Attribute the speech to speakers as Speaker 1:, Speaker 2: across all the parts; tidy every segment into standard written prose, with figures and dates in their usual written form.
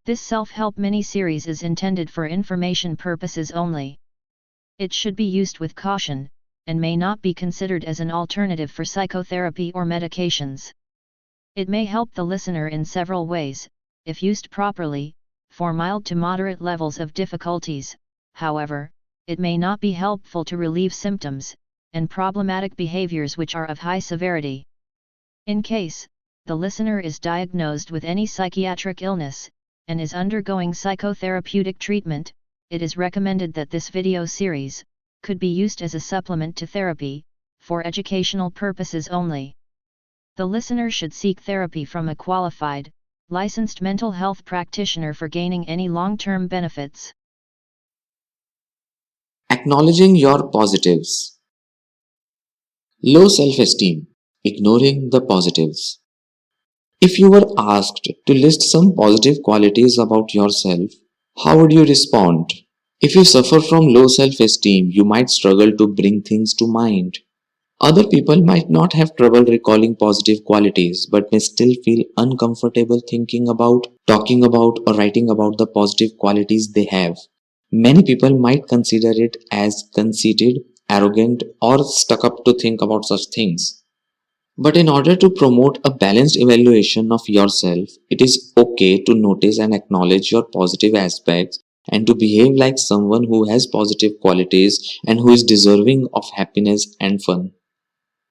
Speaker 1: This self-help mini-series is intended for information purposes only. It should be used with caution, and may not be considered as an alternative for psychotherapy or medications. It may help the listener in several ways, if used properly, for mild to moderate levels of difficulties. However, it may not be helpful to relieve symptoms and problematic behaviors which are of high severity. In case the listener is diagnosed with any psychiatric illness and is undergoing psychotherapeutic treatment, it is recommended that this video series could be used as a supplement to therapy, for educational purposes only. The listener should seek therapy from a qualified, licensed mental health practitioner for gaining any long-term benefits.
Speaker 2: Acknowledging your positives. Low self-esteem. Ignoring the positives. If you were asked to list some positive qualities about yourself, how would you respond? If you suffer from low self-esteem, you might struggle to bring things to mind. Other people might not have trouble recalling positive qualities but may still feel uncomfortable thinking about, talking about, or writing about the positive qualities they have. Many people might consider it as conceited, arrogant, or stuck up to think about such things. But in order to promote a balanced evaluation of yourself, it is okay to notice and acknowledge your positive aspects and to behave like someone who has positive qualities and who is deserving of happiness and fun.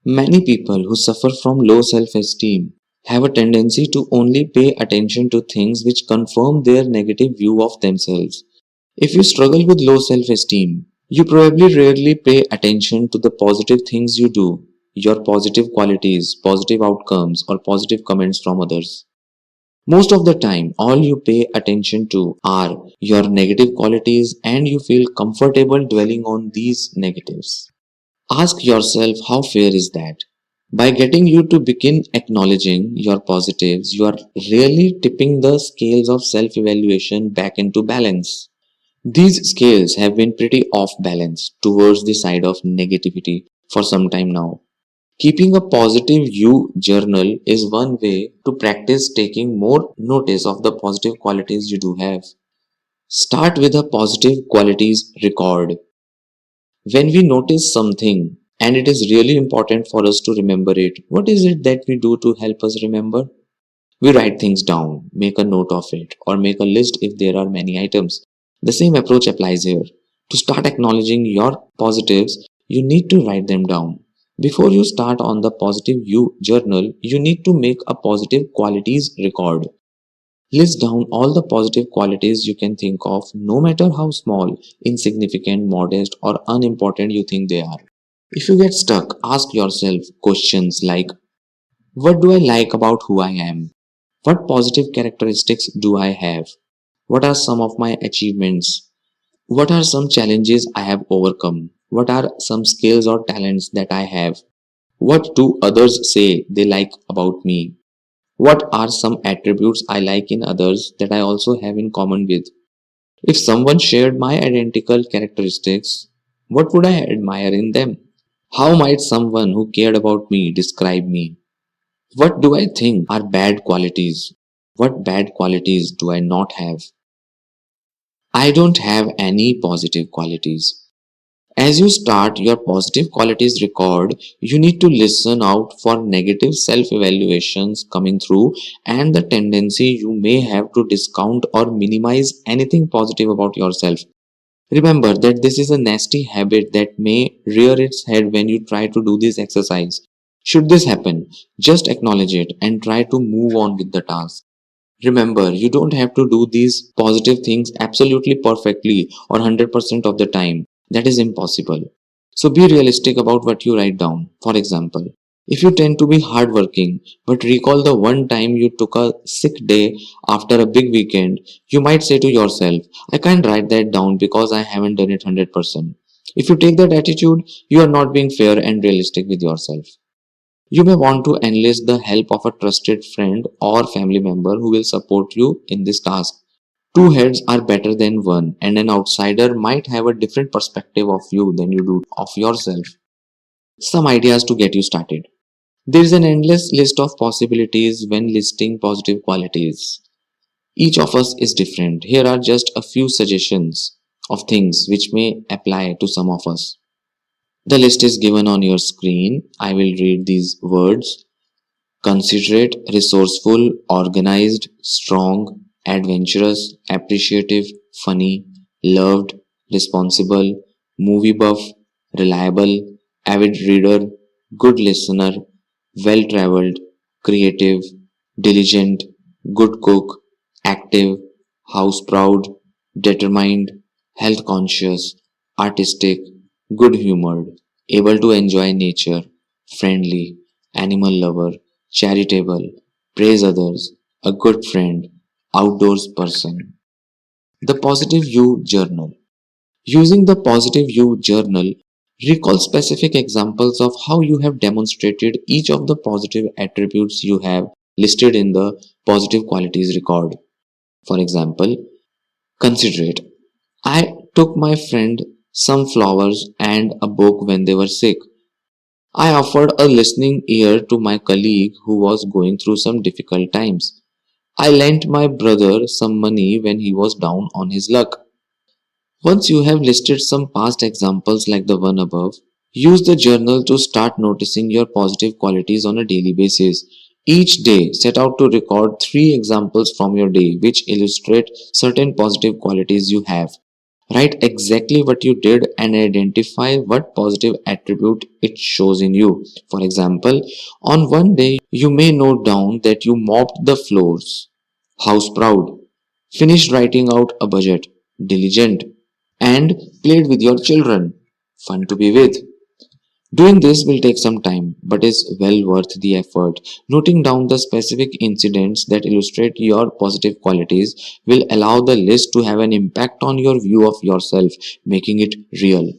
Speaker 2: Many people who suffer from low self-esteem have a tendency to only pay attention to things which confirm their negative view of themselves. If you struggle with low self-esteem, you probably rarely pay attention to the positive things you do, your positive qualities, positive outcomes, or positive comments from others. Most of the time, all you pay attention to are your negative qualities and you feel comfortable dwelling on these negatives. Ask yourself, how fair is that? By getting you to begin acknowledging your positives, you are really tipping the scales of self-evaluation back into balance. These scales have been pretty off balance towards the side of negativity for some time now. Keeping a positive you journal is one way to practice taking more notice of the positive qualities you do have. Start with a positive qualities record. When we notice something and it is really important for us to remember it, what is it that we do to help us remember? We write things down, make a note of it, or make a list if there are many items. The same approach applies here. To start acknowledging your positives, you need to write them down. Before you start on the positive you journal, you need to make a positive qualities record. List down all the positive qualities you can think of, no matter how small, insignificant, modest, or unimportant you think they are. If you get stuck, ask yourself questions like, what do I like about who I am? What positive characteristics do I have? What are some of my achievements? What are some challenges I have overcome? What are some skills or talents that I have? What do others say they like about me? What are some attributes I like in others that I also have in common with? If someone shared my identical characteristics, what would I admire in them? How might someone who cared about me describe me? What do I think are bad qualities? What bad qualities do I not have? I don't have any positive qualities. As you start your positive qualities record, you need to listen out for negative self-evaluations coming through and the tendency you may have to discount or minimize anything positive about yourself. Remember that this is a nasty habit that may rear its head when you try to do this exercise. Should this happen, just acknowledge it and try to move on with the task. Remember, you don't have to do these positive things absolutely perfectly or 100% of the time. That is impossible. So be realistic about what you write down. For example, if you tend to be hardworking but recall the one time you took a sick day after a big weekend, you might say to yourself, I can't write that down because I haven't done it 100%. If you take that attitude, you are not being fair and realistic with yourself. You may want to enlist the help of a trusted friend or family member who will support you in this task. Two heads are better than one, and an outsider might have a different perspective of you than you do of yourself. Some ideas to get you started. There is an endless list of possibilities when listing positive qualities. Each of us is different. Here are just a few suggestions of things which may apply to some of us. The list is given on your screen. I will read these words: considerate, resourceful, organized, strong, adventurous, appreciative, funny, loved, responsible, movie buff, reliable, avid reader, good listener, well traveled, creative, diligent, good cook, active, house proud, determined, health conscious, artistic, good humored, able to enjoy nature, friendly, animal lover, charitable, praise others, a good friend, outdoors person. The Positive You Journal. Using the Positive You Journal, recall specific examples of how you have demonstrated each of the positive attributes you have listed in the positive qualities record. For example, considerate. I took my friend some flowers and a book when they were sick. I offered a listening ear to my colleague who was going through some difficult times. I lent my brother some money when he was down on his luck. Once you have listed some past examples like the one above, use the journal to start noticing your positive qualities on a daily basis. Each day, set out to record 3 examples from your day which illustrate certain positive qualities you have. Write exactly what you did and identify what positive attribute it shows in you. For example, on one day, you may note down that you mopped the floors. House proud. Finished writing out a budget. Diligent. And played with your children. Fun to be with. Doing this will take some time, but is well worth the effort. Noting down the specific incidents that illustrate your positive qualities will allow the list to have an impact on your view of yourself, making it real.